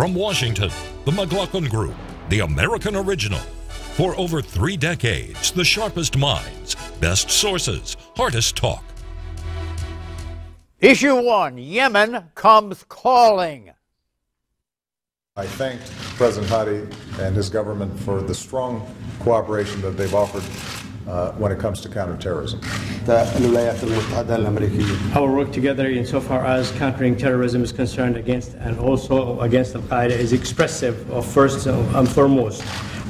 From Washington, the McLaughlin Group, the American original. For over 3 decades, the sharpest minds, best sources, hardest talk. Issue 1, Yemen comes calling. I thanked President Hadi and his government for the strong cooperation that they've offered when it comes to counterterrorism. Our work together insofar as countering terrorism is concerned against and also against Al-Qaeda is expressive of first and foremost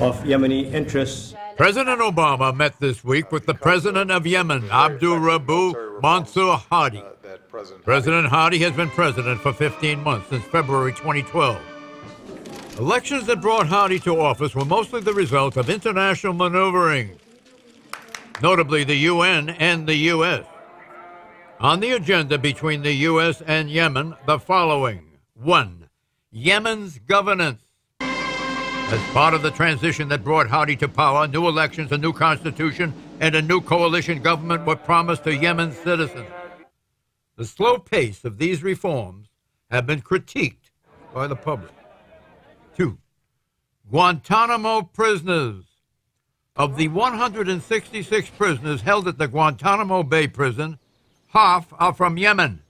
of Yemeni interests. President Obama met this week with the president of Yemen, Abdul Rabbu Mansour Hadi. President Hadi has been president for 15 months, since February 2012. Elections that brought Hadi to office were mostly the result of international maneuvering, notably the UN and the U.S. On the agenda between the U.S. and Yemen, the following. 1. Yemen's governance. As part of the transition that brought Hadi to power, new elections, a new constitution, and a new coalition government were promised to Yemen's citizens. The slow pace of these reforms have been critiqued by the public. 2. Guantanamo prisoners. Of the 166 prisoners held at the Guantanamo Bay prison, half are from Yemen.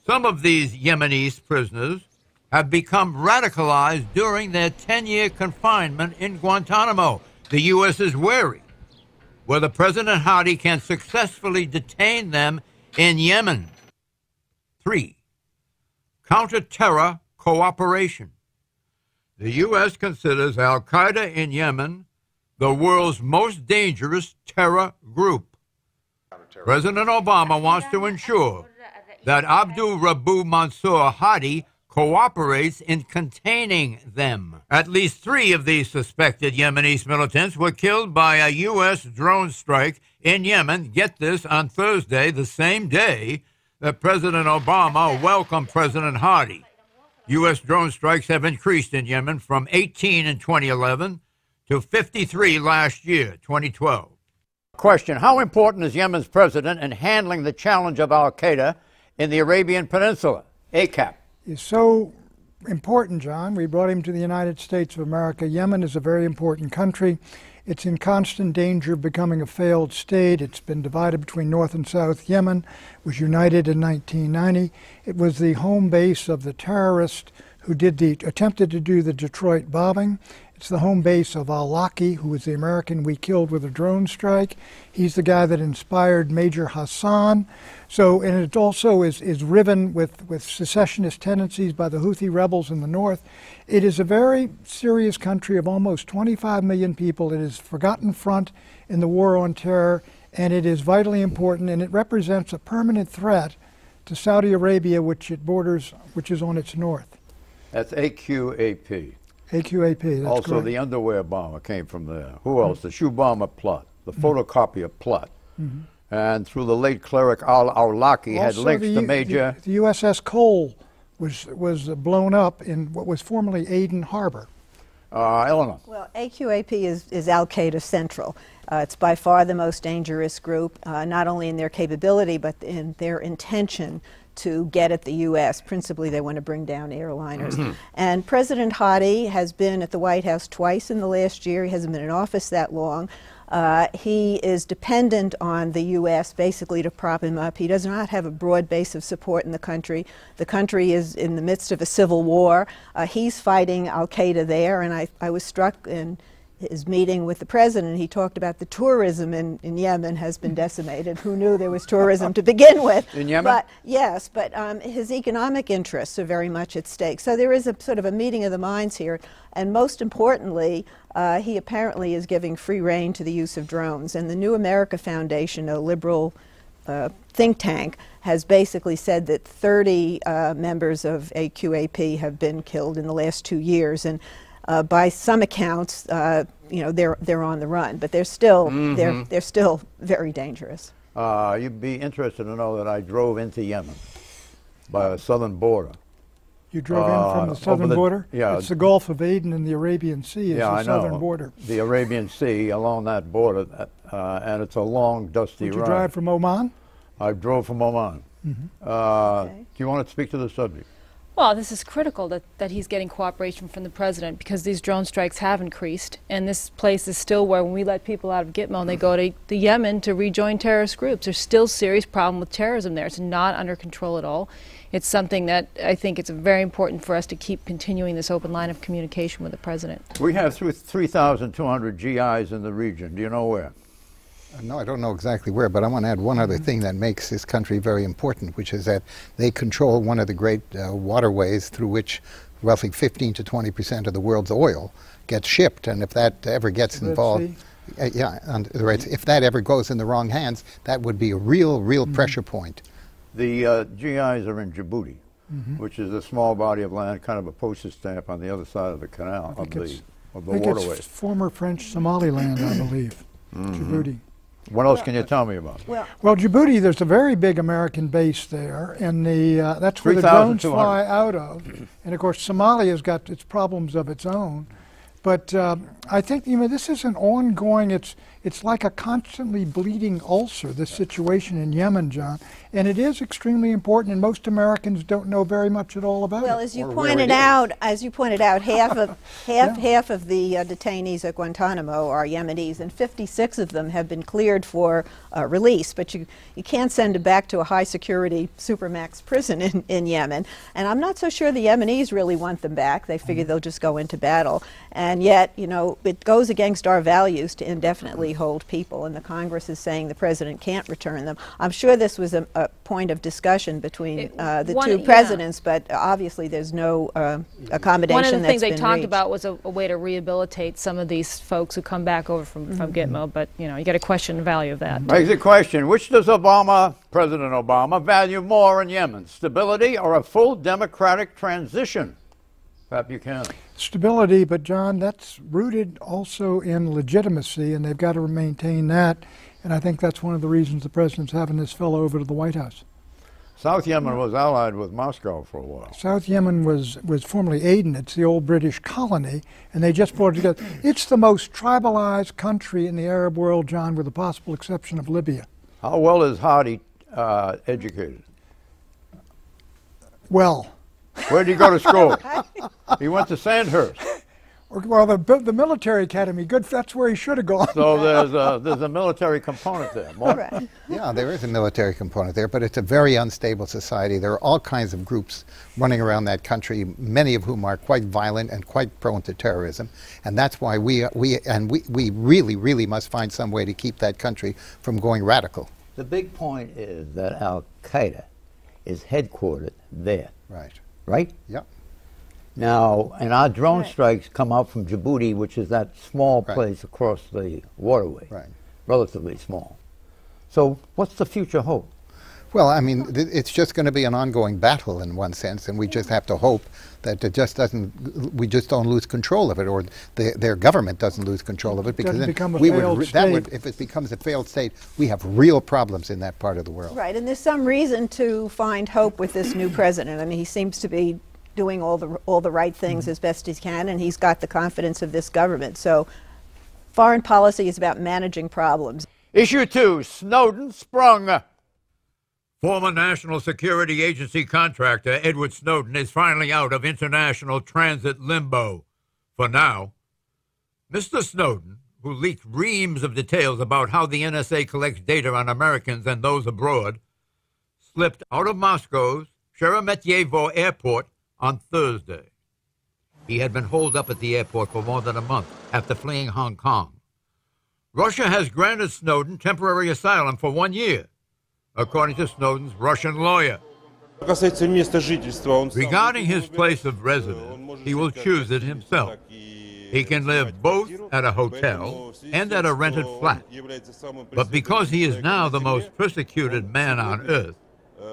Some of these Yemeni prisoners have become radicalized during their 10-year confinement in Guantanamo. The U.S. is wary whether President Hadi can successfully detain them in Yemen. 3. Counter-terror cooperation. The U.S. considers Al-Qaeda in Yemen the world's most dangerous terror group. President Obama wants to ensure that Abdul Rabbu Mansour Hadi cooperates in containing them. At least 3 of these suspected Yemeni militants were killed by a U.S. drone strike in Yemen, get this, on Thursday, the same day that President Obama welcomed President Hadi. U.S. drone strikes have increased in Yemen from 18 in 2011 to 53 last year, 2012. Question, how important is Yemen's president in handling the challenge of Al-Qaeda in the Arabian Peninsula? ACAP. Is so important, John. We brought him to the United States of America. Yemen is a very important country. It's in constant danger of becoming a failed state. It's been divided between North and South Yemen. It was united in 1990. It was the home base of the terrorist who attempted to do the Detroit bombing. It's the home base of al-Awlaki, who was the American we killed with a drone strike. He's the guy that inspired Major Hassan. So, and it also is riven with secessionist tendencies by the Houthi rebels in the north. It is a very serious country of almost 25 million people. It is forgotten front in the war on terror, and it is vitally important, and it represents a permanent threat to Saudi Arabia, which is on its north. That's AQAP. AQAP, that's also correct. The underwear bomber came from there. Who else? The shoe bomber plot, the photocopier plot. And through the late cleric al-Awlaki had links to Major... The USS Cole was blown up in what was formerly Aden Harbor. Eleanor. Well, AQAP is Al-Qaeda Central. It's by far the most dangerous group, not only in their capability, but in their intention to get at the U.S. Principally, they want to bring down airliners. And President Hadi has been at the White House twice in the last year. He hasn't been in office that long. He is dependent on the U.S. basically to prop him up. He does not have a broad base of support in the country. The country is in the midst of a civil war. He's fighting Al-Qaeda there, and I was struck in his meeting with the president. He talked about the tourism in Yemen has been decimated. Who knew there was tourism to begin with? In Yemen? But, yes, but his economic interests are very much at stake. So there is a sort of a meeting of the minds here. And most importantly, he apparently is giving free rein to the use of drones. And the New America Foundation, a liberal think tank, has basically said that 30 members of AQAP have been killed in the last 2 years. And by some accounts, you know, they're on the run, but they're still they're still very dangerous. You'd be interested to know that I drove into Yemen by the southern border. You drove in from the southern border? Yeah. It's the Gulf of Aden and the Arabian Sea is the southern border. The Arabian Sea along that border, and it's a long, dusty ride. Did you drive from Oman? I drove from Oman. Okay. Do you want to speak to the subject? Well, this is critical that he's getting cooperation from the president, because these drone strikes have increased, and this place is still where, when we let people out of Gitmo, they go to Yemen to rejoin terrorist groups. There's still serious problem with terrorism there. It's not under control at all. It's something that I think it's very important for us to keep continuing this open line of communication with the president. We have 3,200 GIs in the region. Do you know where? No, I don't know exactly where, but I want to add one other thing that makes this country very important, which is that they control one of the great waterways through which roughly 15 to 20% of the world's oil gets shipped. And if that ever gets involved, if that ever goes in the wrong hands, that would be a real pressure point. The GIs are in Djibouti, which is a small body of land, kind of a postage stamp on the other side of the canal, of the waterway. It's former French Somaliland, I believe, Djibouti. What else can you tell me about? Well, Djibouti, there's a very big American base there, and that's where the drones fly out of. And of course, Somalia's got its problems of its own. But I think, this is an ongoing, it's like a constantly bleeding ulcer, this situation in Yemen, John. And it is extremely important, and most Americans don't know very much at all about it. Well, as you pointed out, half of the detainees at Guantanamo are Yemenis, and 56 of them have been cleared for release. But you can't send them back to a high-security supermax prison in Yemen. And I'm not so sure the Yemenis really want them back. They figure they'll just go into battle. And yet, it goes against our values to indefinitely hold people, and the Congress is saying the president can't return them. I'm sure this was a point of discussion between the two presidents, but obviously there's no accommodation. One of the things they talked about was a way to rehabilitate some of these folks who come back over from Gitmo, but you got to question the value of that. Makes a question: which does President Obama, value more in Yemen, stability or a full democratic transition? Pat Buchanan. Stability, but John, that's rooted also in legitimacy, and they've got to maintain that. And I think that's one of the reasons the president's having this fellow over to the White House. South Yemen was allied with Moscow for a while. South Yemen was formerly Aden. It's the old British colony, and they just brought it together. It's the most tribalized country in the Arab world, John, with the possible exception of Libya. How well is Hadi educated? Well. Where did he go to school? He went to Sandhurst. Well, the military academy, good. That's where he should have gone. So there's a military component there. Right. Yeah, there is a military component there, but it's a very unstable society. There are all kinds of groups running around that country, many of whom are quite violent and quite prone to terrorism, and that's why we really must find some way to keep that country from going radical. The big point is that Al Qaeda is headquartered there. Right. Right? Yep. Now, and our drone strikes come out from Djibouti, which is that small place across the waterway. Right. Relatively small. So what's the future hope? Well, I mean, it's just going to be an ongoing battle in one sense, and we just have to hope that we just don't lose control of it, or their government doesn't lose control of it, because then if it becomes a failed state, we have real problems in that part of the world. Right, and there's some reason to find hope with this new president. I mean, he seems to be doing all the right things as best he can, and he's got the confidence of this government. So foreign policy is about managing problems. Issue 2, Snowden sprung. Former National Security Agency contractor Edward Snowden is finally out of international transit limbo. For now, Mr. Snowden, who leaked reams of details about how the NSA collects data on Americans and those abroad, slipped out of Moscow's Sheremetyevo airport on Thursday. He had been holed up at the airport for more than a month after fleeing Hong Kong. Russia has granted Snowden temporary asylum for 1 year, according to Snowden's Russian lawyer. Regarding his place of residence, he will choose it himself. He can live both at a hotel and at a rented flat. But because he is now the most persecuted man on earth,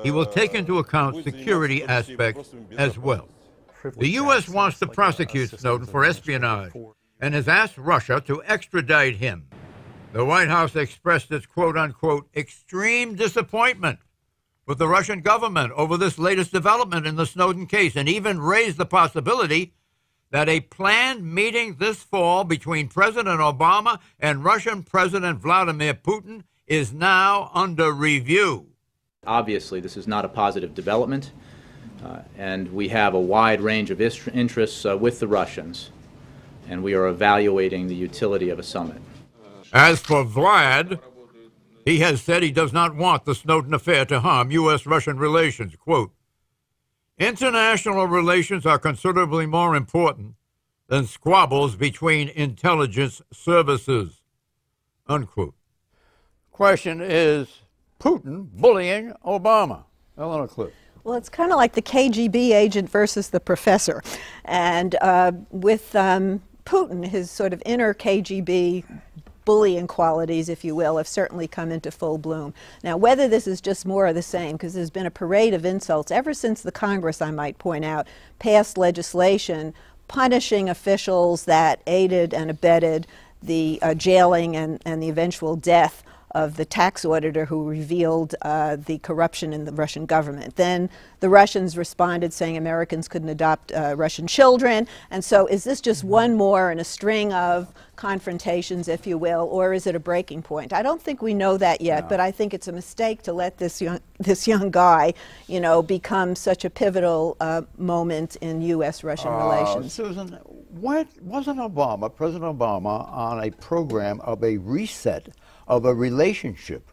he will take into account security aspects as well. The U.S. wants to prosecute Snowden for espionage and has asked Russia to extradite him. The White House expressed its quote-unquote extreme disappointment with the Russian government over this latest development in the Snowden case, and even raised the possibility that a planned meeting this fall between President Obama and Russian President Vladimir Putin is now under review. Obviously, this is not a positive development. And we have a wide range of interests with the Russians, and we are evaluating the utility of a summit. As for Vlad, he has said he does not want the Snowden affair to harm U.S.-Russian relations. Quote, international relations are considerably more important than squabbles between intelligence services, unquote. Question is Putin bullying Obama? Eleanor Cliff. Well, it's kind of like the KGB agent versus the professor. And with Putin, his sort of inner KGB bullying qualities, if you will, have certainly come into full bloom. Now, whether this is just more of the same, because there's been a parade of insults ever since the Congress, I might point out, passed legislation punishing officials that aided and abetted the jailing and the eventual death of the tax auditor who revealed the corruption in the Russian government. Then the Russians responded saying Americans couldn't adopt Russian children. And so is this just one more in a string of confrontations, if you will, or is it a breaking point? I don't think we know that yet, no. But I think it's a mistake to let this young guy, you know, become such a pivotal moment in U.S.-Russian relations. Susan, wasn't Obama, President Obama, on a program of a reset of a relationship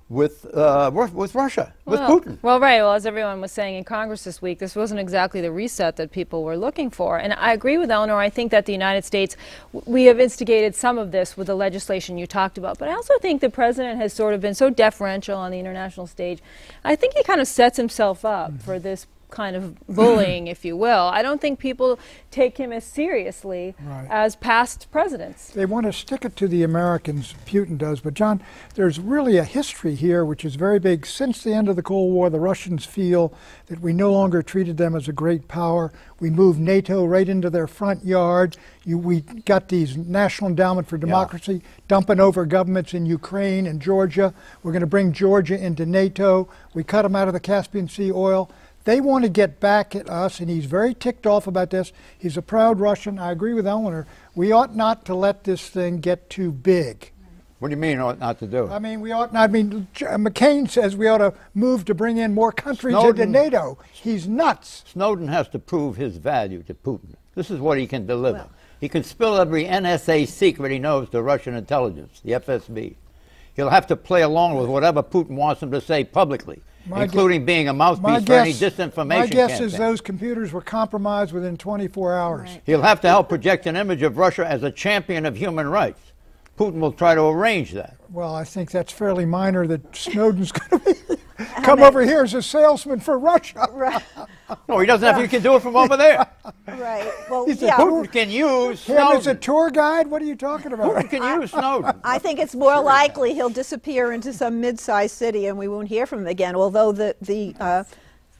with Russia, with Putin? Well, right. Well, as everyone was saying in Congress this week, this wasn't exactly the reset that people were looking for. And I agree with Eleanor. I think that the United States, we have instigated some of this with the legislation you talked about. But I also think the president has sort of been so deferential on the international stage. I think he kind of sets himself up for this kind of bullying, if you will. I don't think people take him as seriously as past presidents. They want to stick it to the Americans, Putin does. But John, there's really a history here which is very big. Since the end of the Cold War, the Russians feel that we no longer treated them as a great power. We moved NATO right into their front yard. We got these National Endowment for Democracy dumping over governments in Ukraine and Georgia. We're going to bring Georgia into NATO. We cut them out of the Caspian Sea oil. They want to get back at us, and he's very ticked off about this. He's a proud Russian. I agree with Eleanor. We ought not to let this thing get too big. What do you mean ought not to do? I mean, we ought not. I mean, McCain says we ought to move to bring in more countries into NATO. He's nuts. Snowden has to prove his value to Putin. This is what he can deliver. Well, he can spill every NSA secret he knows to Russian intelligence, the FSB. He'll have to play along with whatever Putin wants him to say publicly, including being a mouthpiece for any disinformation My guess campaign. is those computers were compromised within 24 hours. Right. He'll have to help project an image of Russia as a champion of human rights. Putin will try to arrange that. Well, I think that's fairly minor that Snowden's going to come over here as a salesman for Russia. Right. No, he doesn't have to. He can do it from over there. Right. Well, Putin can use Snowden. Him as a tour guide? What are you talking about? Putin can use Snowden. I think it's more likely he'll disappear into some mid-sized city and we won't hear from him again, although the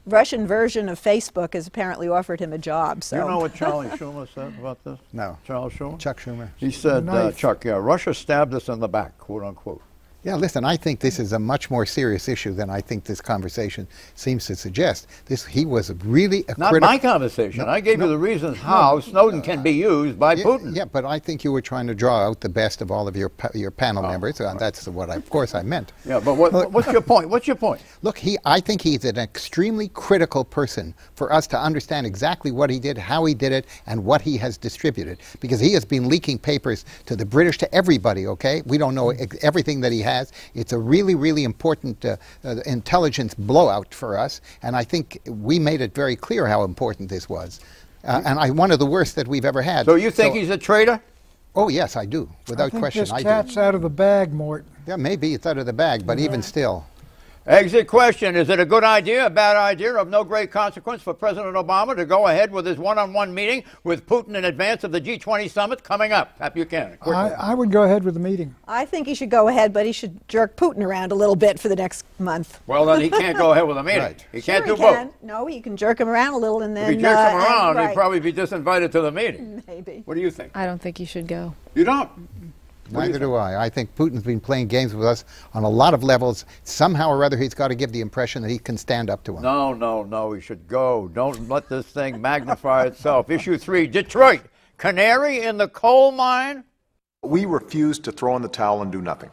Russian version of Facebook has apparently offered him a job. So. You know what Charlie Schumer said about this? No. Charles Schumer? Chuck Schumer. He said, Chuck, Russia stabbed us in the back, quote unquote. Yeah, listen, I think this is a much more serious issue than I think this conversation seems to suggest. He was really a Not my conversation. I gave you the reasons how Snowden can be used by Putin. Yeah, but I think you were trying to draw out the best of all of your panel members. That's what, of course, I meant. Yeah, but what's your point? What's your point? Look, I think he's an extremely critical person for us to understand exactly what he did, how he did it, and what he has distributed. Because he has been leaking papers to the British, to everybody, okay? We don't know everything that he has. It's a really, really important intelligence blowout for us, and I think we made it very clear how important this was. And one of the worst that we've ever had. So you think he's a traitor? Oh, yes, I do, without question. This cat's out of the bag, Mort. Yeah, maybe it's out of the bag, but even still. Exit question. Is it a good idea, a bad idea, of no great consequence for President Obama to go ahead with his one-on-one meeting with Putin in advance of the G20 summit coming up? Pat Buchanan. I would go ahead with the meeting. I think he should go ahead, but he should jerk Putin around a little bit for the next month. Well, then he can't go ahead with a meeting. Right. He can't do both. No, he can jerk him around a little and then... If he jerks him around, he'd probably be disinvited to the meeting. Maybe. What do you think? I don't think he should go. You don't? Neither do I. I think Putin's been playing games with us on a lot of levels. Somehow or other, he's got to give the impression that he can stand up to him. No, he should go. Don't let this thing magnify itself. Issue 3, Detroit. Canary in the coal mine? We refuse to throw in the towel and do nothing.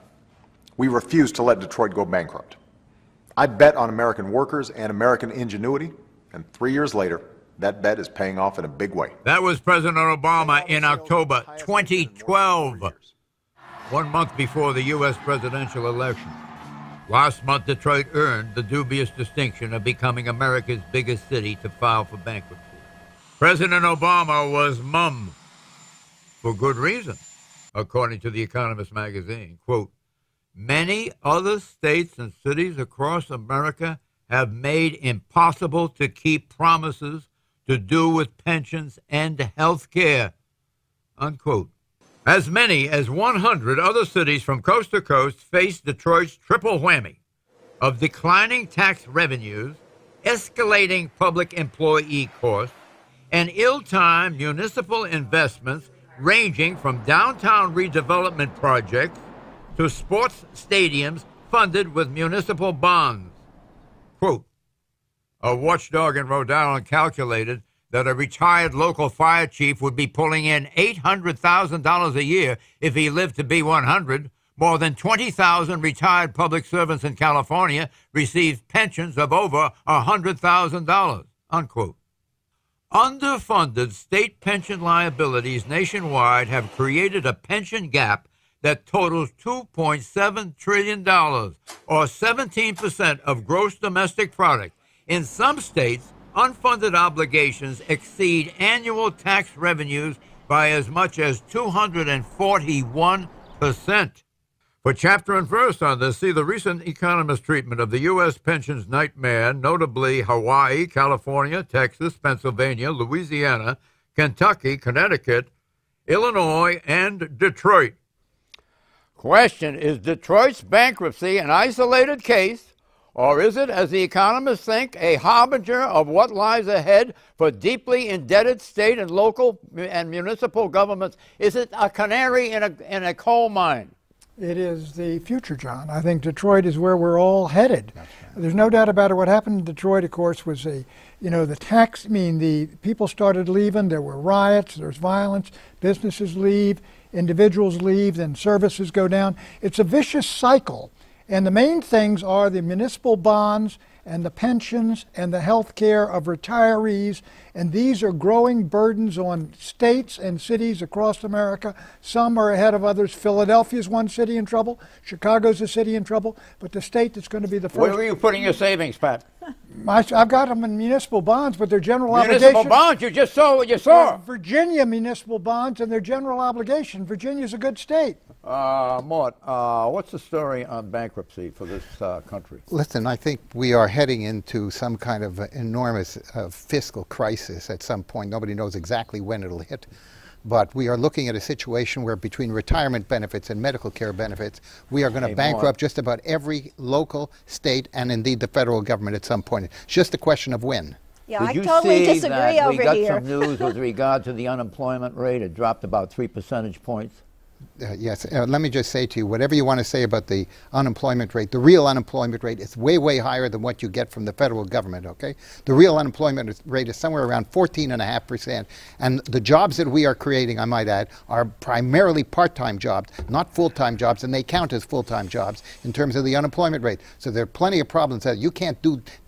We refuse to let Detroit go bankrupt. I bet on American workers and American ingenuity, And 3 years later, that bet is paying off in a big way. That was President Obama in October 2012, 1 month before the U.S. presidential election. Last month, Detroit earned the dubious distinction of becoming America's biggest city to file for bankruptcy. President Obama was mum, for good reason, according to The Economist magazine. Quote, many other states and cities across America have made impossible to keep promises to do with pensions and health care, unquote. As many as 100 other cities from coast to coast face Detroit's triple whammy of declining tax revenues, escalating public employee costs, and ill-timed municipal investments ranging from downtown redevelopment projects to sports stadiums funded with municipal bonds. Quote, a watchdog in Rhode Island calculated that a retired local fire chief would be pulling in $800,000 a year if he lived to be 100. More than 20,000 retired public servants in California receive pensions of over $100,000, unquote. Underfunded state pension liabilities nationwide have created a pension gap that totals $2.7 trillion, or 17% of gross domestic product. In some states, unfunded obligations exceed annual tax revenues by as much as 241%. For chapter and verse on this, see the recent Economist treatment of the U.S. pensions nightmare, notably Hawaii, California, Texas, Pennsylvania, Louisiana, Kentucky, Connecticut, Illinois, and Detroit. Question, is Detroit's bankruptcy an isolated case, or is it, as the economists think, a harbinger of what lies ahead for deeply indebted state and local and municipal governments? Is it a canary in a coal mine? It is the future, John. I think Detroit is where we're all headed. There's no doubt about it. What happened in Detroit, of course, was the people started leaving. There were riots, there's violence, businesses leave, individuals leave, then services go down. It's a vicious cycle. And the main things are the municipal bonds and the pensions and the health care of retirees. And these are growing burdens on states and cities across America. Some are ahead of others. Philadelphia's one city in trouble. Chicago's a city in trouble. But the state that's going to be the first. Where are you putting your savings, Pat? I've got them in municipal bonds, but they're general municipal obligation. Bonds? You just saw what you saw. Virginia municipal bonds and their general obligation. Virginia's a good state. Mort, what's the story on bankruptcy for this country? Listen, I think we are heading into some kind of enormous fiscal crisis at some point. Nobody knows exactly when it'll hit. But we are looking at a situation where between retirement benefits and medical care benefits, we are going to bankrupt just about every local, state, and indeed the federal government at some point. It's just a question of when. Yeah, I totally disagree over here. We got some news with regard to the unemployment rate. It dropped about 3 percentage points. Yes, let me just say to you, whatever you want to say about the unemployment rate, the real unemployment rate is way, way higher than what you get from the federal government, okay? The real unemployment rate is somewhere around 14.5%. And the jobs that we are creating, I might add, are primarily part-time jobs, not full-time jobs, and they count as full-time jobs in terms of the unemployment rate. So there are plenty of problems that you can't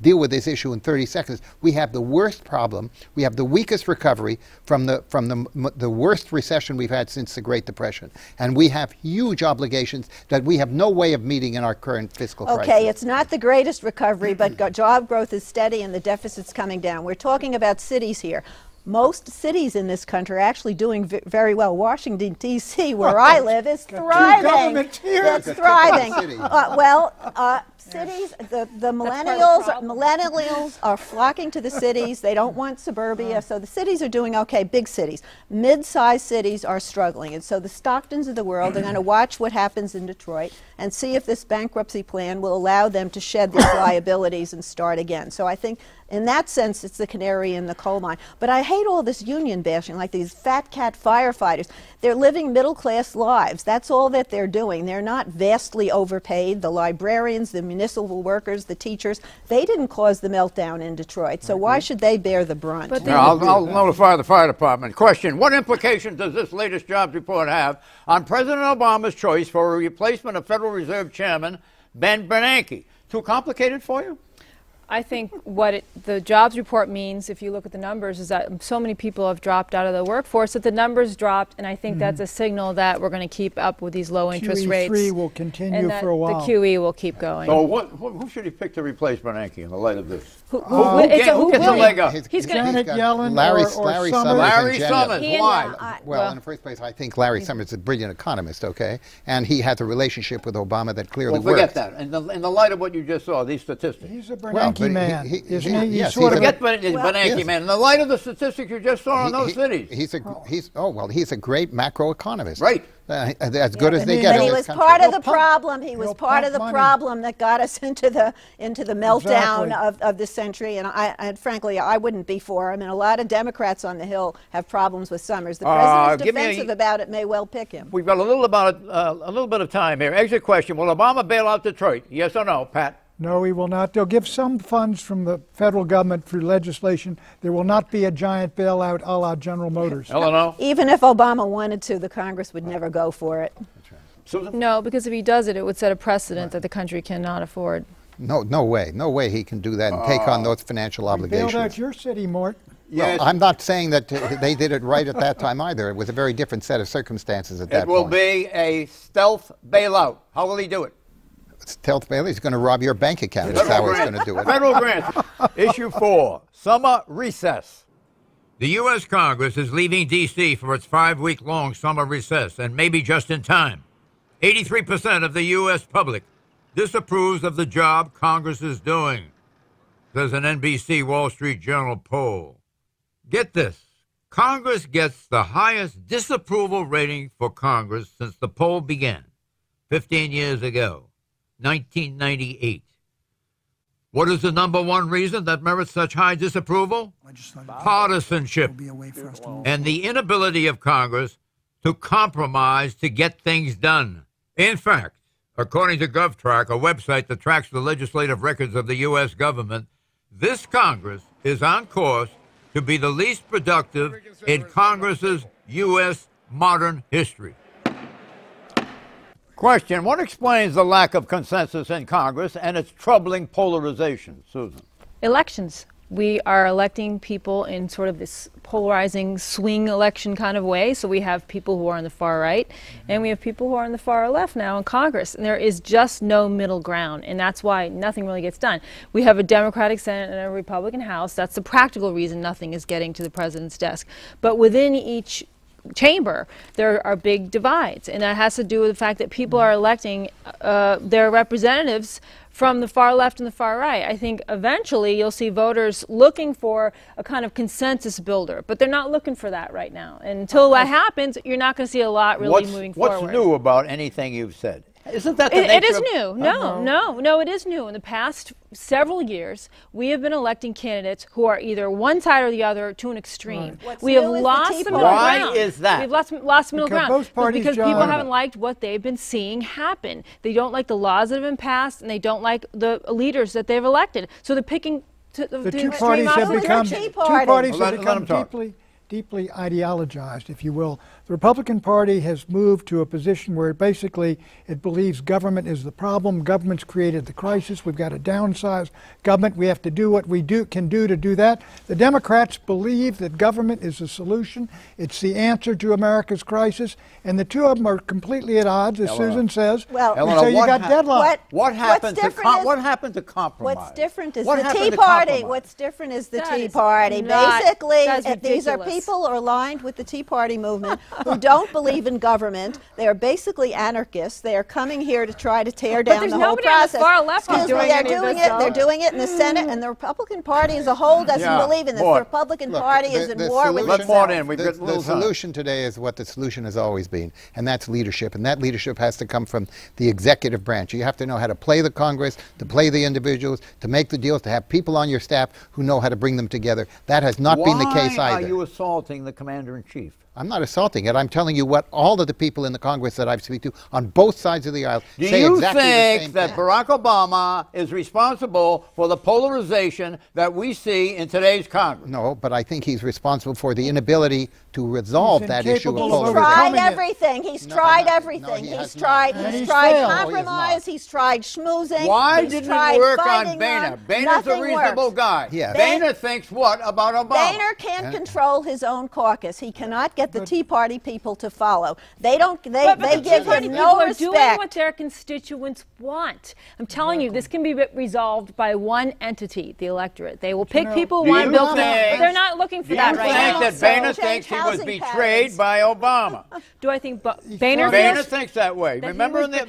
deal with this issue in 30 seconds. We have the worst problem. We have the weakest recovery from the worst recession we've had since the Great Depression. And we have huge obligations that we have no way of meeting in our current fiscal crisis. Okay, it's not the greatest recovery, but job growth is steady and the deficit's coming down. We're talking about cities here. Most cities in this country are actually doing very well. Washington, D.C., where I live, is thriving. It's thriving. Cities, the millennials are flocking to the cities. They don't want suburbia, so the cities are doing okay, big cities. Mid-sized cities are struggling, and so the Stocktons of the world are going to watch what happens in Detroit and see if this bankruptcy plan will allow them to shed these liabilities and start again. So I think in that sense, it's the canary in the coal mine. But I hate all this union bashing, like these fat cat firefighters. They're living middle-class lives. That's all that they're doing. They're not vastly overpaid. The librarians, the municipal workers, the teachers, they didn't cause the meltdown in Detroit. So why should they bear the brunt? But I'll notify the fire department. Question, what implication does this latest jobs report have on President Obama's choice for a replacement of Federal Reserve Chairman Ben Bernanke? Too complicated for you? I think what the jobs report means, if you look at the numbers, is that so many people have dropped out of the workforce that the numbers dropped, and I think that's a signal that we're going to keep up with these low interest rates. QE3 will continue and that for a while. The QE will keep going. So who should he pick to replace Bernanke in the light of this? Who gets a leg up? He's going Janet Yellen Larry or Summers. Larry Summers. Why? Well, in the first place, I think Larry Summers is a brilliant economist, okay? And he has a relationship with Obama that clearly works. Forget that. In the light of what you just saw, these statistics. He's a Bernanke man, isn't he? Yes, forget Bernanke man. In the light of the statistics you just saw in those cities. He's a great macroeconomist. Right. As good as they get. But he was part of the problem. He was part of the problem that got us into the meltdown of the century. And frankly, I wouldn't be for him. And a lot of Democrats on the Hill have problems with Summers. The president's defensive about it may well pick him. We've got a little bit of time here. Exit question: will Obama bail out Detroit? Yes or no, Pat? No, he will not. They'll give some funds from the federal government through legislation. There will not be a giant bailout a la General Motors. Eleanor? Even if Obama wanted to, the Congress would never go for it. Susan? No, because if he does it, it would set a precedent that the country cannot afford. No way he can do that and take on those financial obligations. Bailed out your city, Mort. Well, I'm not saying that they did it right at that time either. It was a very different set of circumstances at that point. It will be a stealth bailout. How will he do it? Stealth bailout. He's going to rob your bank account. That's how he's going to do it. Federal grant. Issue 4, summer recess. The U.S. Congress is leaving D.C. for its 5-week-long summer recess, and maybe just in time. 83% of the U.S. public disapproves of the job Congress is doing, says an NBC Wall Street Journal poll. Get this. Congress gets the highest disapproval rating for Congress since the poll began 15 years ago, 1998. What is the number one reason that merits such high disapproval? Partisanship and the inability of Congress to compromise to get things done. In fact, according to GovTrack, a website that tracks the legislative records of the U.S. government, this Congress is on course to be the least productive in Congress's U.S. modern history. Question: what explains the lack of consensus in Congress and its troubling polarization? Susan? Elections. We are electing people in sort of this polarizing swing election kind of way. So we have people who are on the far right, and we have people who are on the far left now in Congress. And there is just no middle ground, and that's why nothing really gets done. We have a Democratic Senate and a Republican House. That's the practical reason nothing is getting to the president's desk. But within each chamber, there are big divides, and that has to do with the fact that people are electing their representatives from the far left and the far right. I think eventually you'll see voters looking for a kind of consensus builder, but they're not looking for that right now. And until that happens, you're not going to see a lot really moving forward. What's new about anything you've said? Isn't that the nature It is of, new. No, it is new. In the past several years, we have been electing candidates who are either one side or the other to an extreme. Right. We have lost the middle ground. Why is that? We've lost middle ground. Both parties, because John, people haven't liked what they've been seeing happen. They don't like the laws that have been passed, and they don't like the leaders that they've elected. So they're picking the two parties have become deeply ideologized, if you will. The Republican Party has moved to a position where it believes government is the problem. Government's created the crisis. We've got to downsize government. We have to do what we can do to do that. The Democrats believe that government is the solution. It's the answer to America's crisis. And the two of them are completely at odds, as Susan says. Well, so you got deadlock. What happened to compromise? What's different is the Tea Party. What's different is the Tea Party. Basically, these are people aligned with the Tea Party movement who don't believe in government. They are basically anarchists. They are coming here to try to tear down the whole process. On the far left Excuse me, they're doing it. They're doing it in the Senate, and the Republican Party as a whole doesn't believe in this. The Republican Party is in war with itself. The solution today is what the solution has always been, and that's leadership. And that leadership has to come from the executive branch. You have to know how to play the Congress, to play the individuals, to make the deals, to have people on your staff who know how to bring them together. That has not been the case either. Why are you assaulting the commander-in-chief? I'm not assaulting it. I'm telling you what all of the people in the Congress that I've speak to on both sides of the aisle say exactly the same thing. Do you think that Barack Obama is responsible for the polarization that we see in today's Congress? No, but I think he's responsible for the inability to resolve that issue of polarization. He's tried everything. He's tried everything. He's tried compromise. He's tried schmoozing. Why didn't it work on Boehner? Boehner's a reasonable guy. Yes. Boehner thinks what about Obama? Boehner can't control his own caucus. He cannot get the Tea Party people to follow. They don't. They give him no respect. Doing what their constituents want. I'm telling you, this can be resolved by one entity, the electorate. They will pick people who want built in, but they're not looking for that right now. Do you think that Boehner thinks he was betrayed by Obama? Do I think Boehner thinks that way? Remember the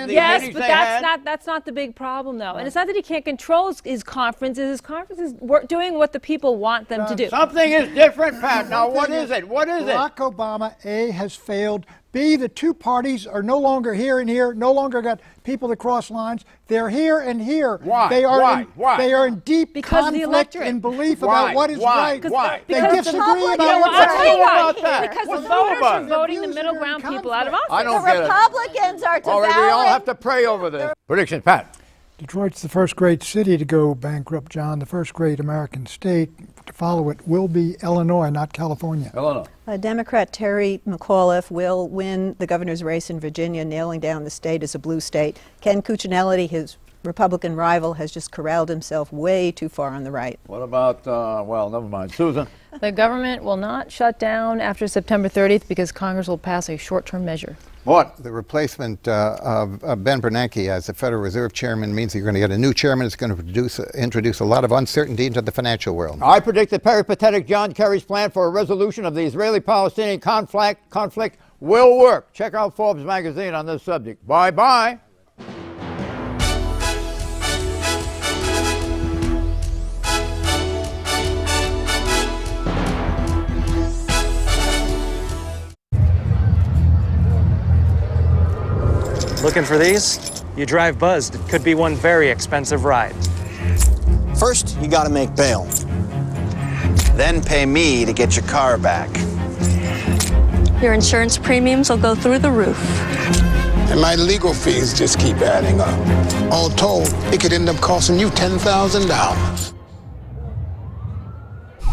yes, but that's not the big problem, though. And it's not that he can't control his conferences. His conferences doing what the people want them to do. Something is different, Pat. Now, what is it? What is it? Barack Obama, A, has failed. B, the two parties are no longer here and here, no longer got people that cross lines. They're here and here. Why? They are Why? They are in deep conflict and belief about what is right. Why? They disagree about what's right. Because the voters are voting the middle ground people out of office. I don't get it. The Republicans are to we all have to pray over this. Prediction, Pat. Detroit's the first great city to go bankrupt, John. The first great American state to follow it will be Illinois, not California. Illinois. Democrat Terry McAuliffe will win the governor's race in Virginia, nailing down the state as a blue state. Ken Kucherena, his Republican rival, has just corralled himself way too far on the right. What about, well, never mind. Susan? The government will not shut down after September 30th because Congress will pass a short-term measure. What? The replacement of Ben Bernanke as the Federal Reserve Chairman means that you're going to get a new chairman. It's going to introduce a lot of uncertainty into the financial world. I predict that peripatetic John Kerry's plan for a resolution of the Israeli-Palestinian conflict will work. Check out Forbes magazine on this subject. Bye-bye. Looking for these? You drive Buzzed. It could be one very expensive ride. First, you gotta make bail. Then pay me to get your car back. Your insurance premiums will go through the roof. And my legal fees just keep adding up. All told, it could end up costing you $10,000.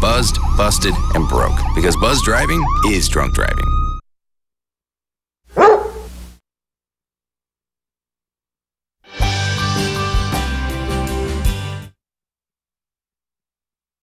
Buzzed, busted, and broke. Because buzz driving is drunk driving.